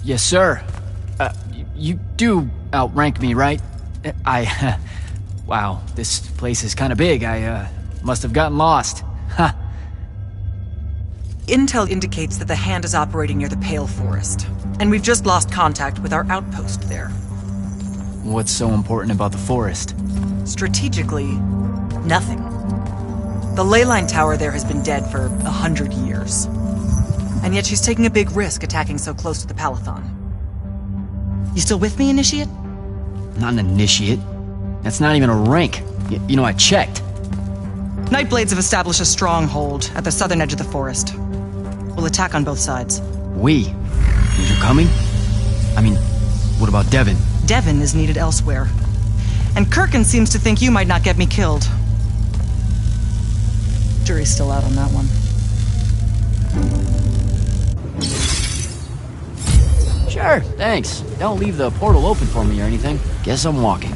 Yes, sir. You do outrank me, right? Wow, this place is kind of big. I must have gotten lost. Ha! Intel indicates that the Hand is operating near the Pale Forest, and we've just lost contact with our outpost there. What's so important about the forest? Strategically, nothing. The ley line tower there has been dead for 100 years. And yet she's taking a big risk attacking so close to the Palathon. You still with me, Initiate? Not an initiate. That's not even a rank. You know, I checked. Nightblades have established a stronghold at the southern edge of the forest. We'll attack on both sides. We? You're coming? I mean, what about Devon? Devon is needed elsewhere. And Kirkin seems to think you might not get me killed. Jury's still out on that one. Sure, thanks. Don't leave the portal open for me or anything. Guess I'm walking.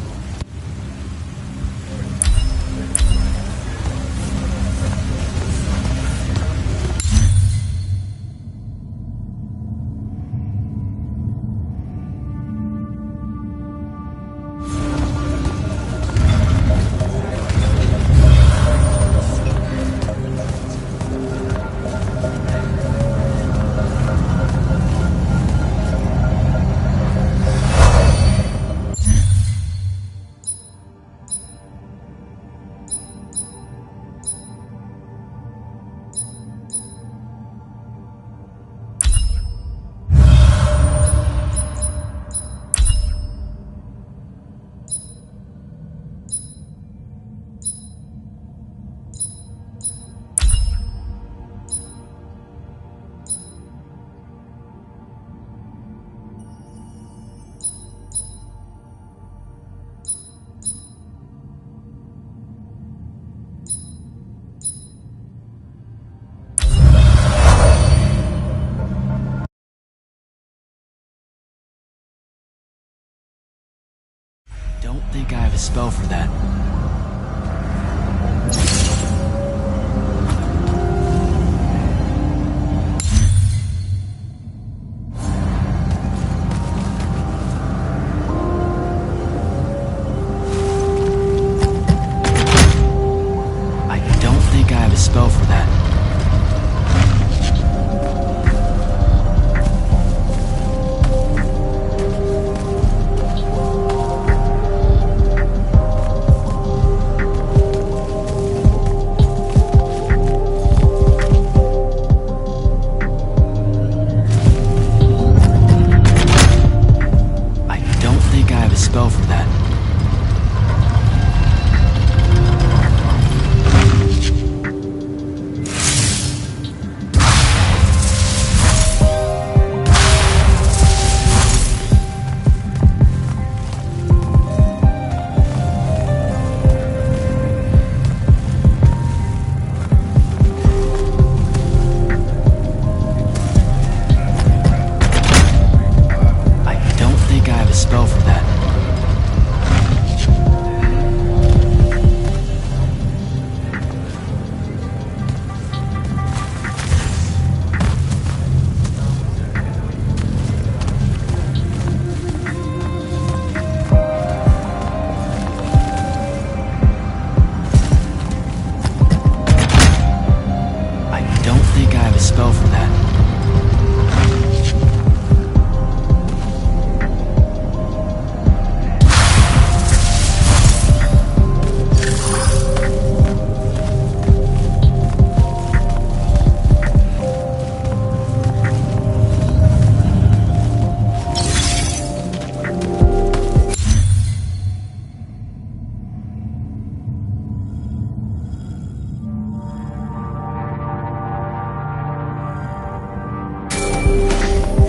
Don't think I have a spell for that. I don't think I have a spell for that. Spell for that. I don't think I have a spell for that. Spell for that.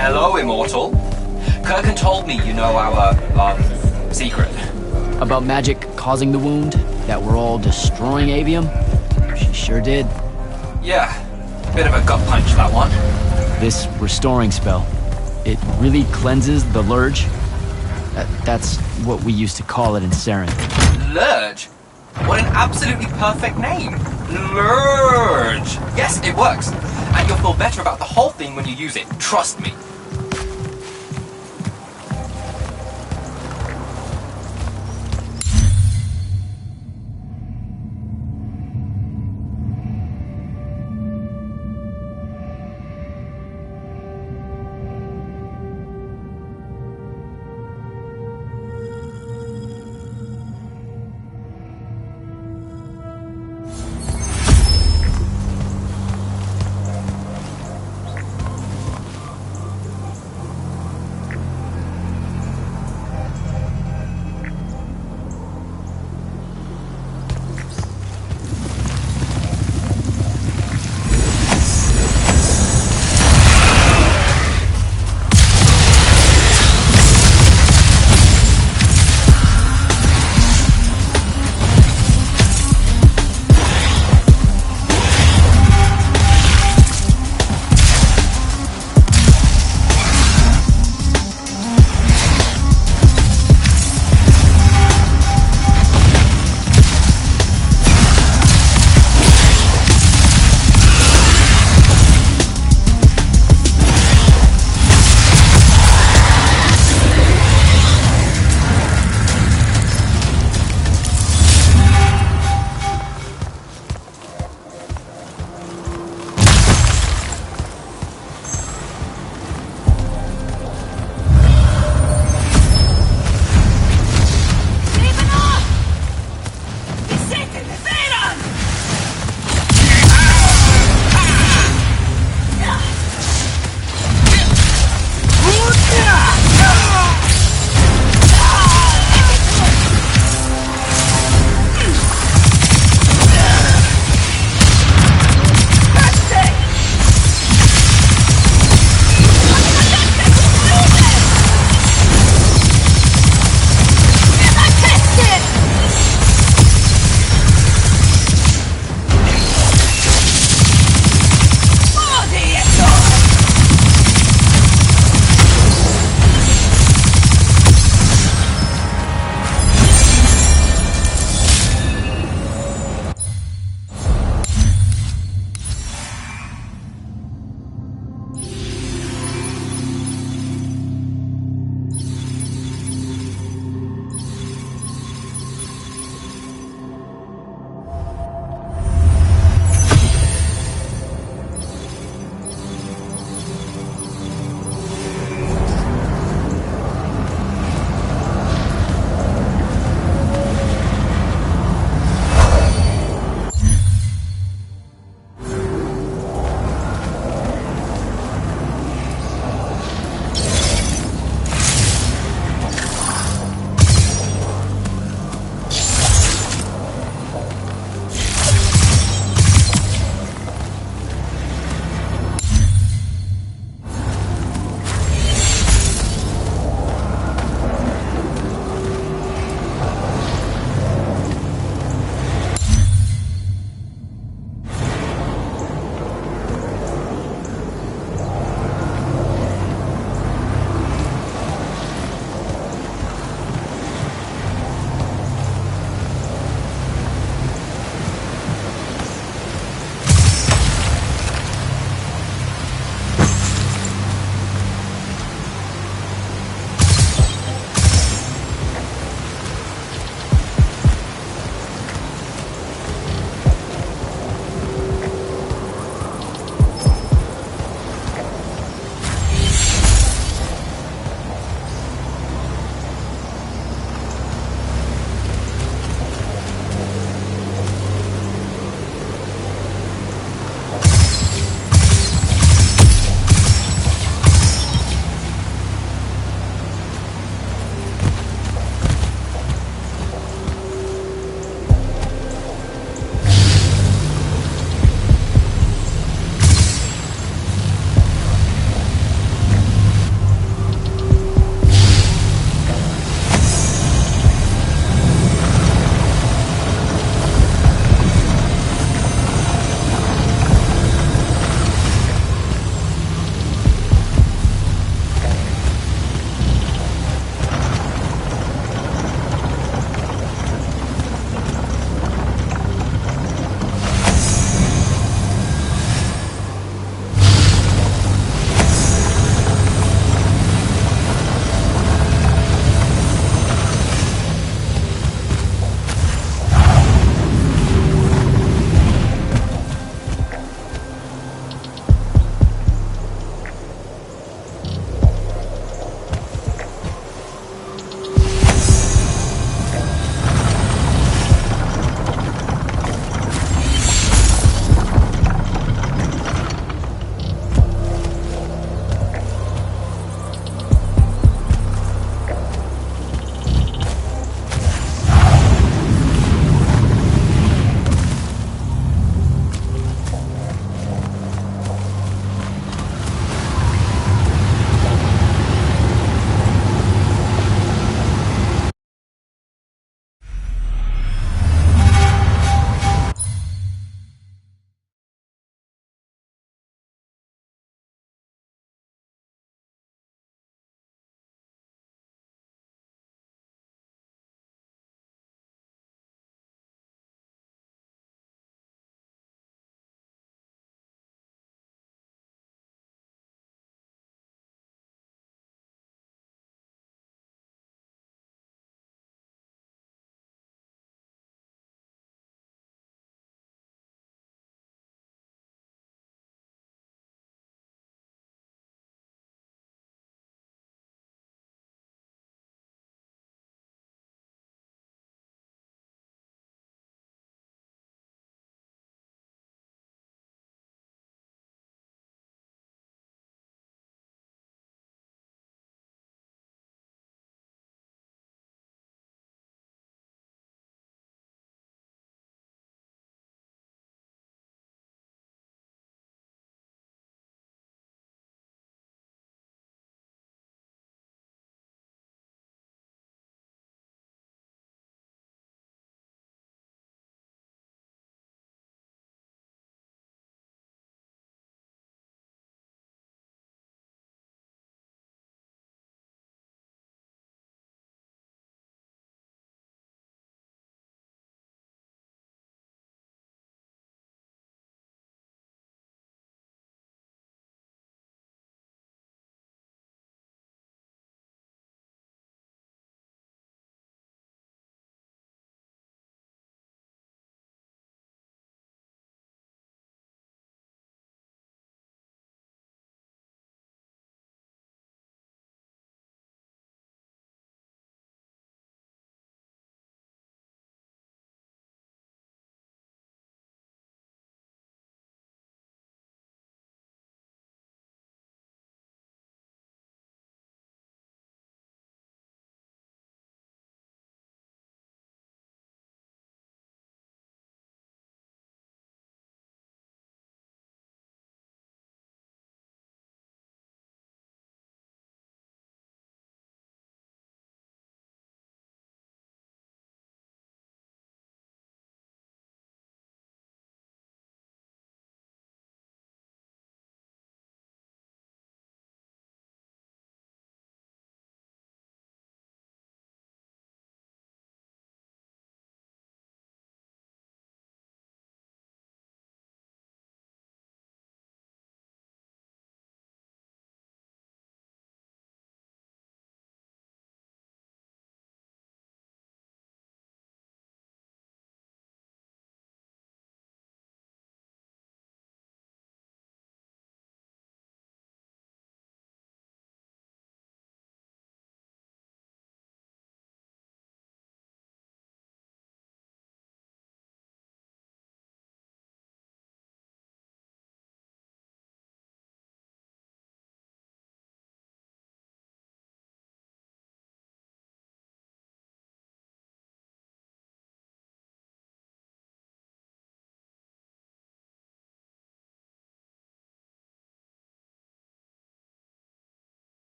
Hello, Immortal. Kirkin told me you know our, secret. About magic causing the wound? That we're all destroying Aveum? She sure did. Yeah, bit of a gut punch, that one. This restoring spell, it really cleanses the Lurge? That's what we used to call it in Saren. Lurge? What an absolutely perfect name. Lurge. Yes, it works. And you'll feel better about the whole thing when you use it. Trust me.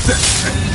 That's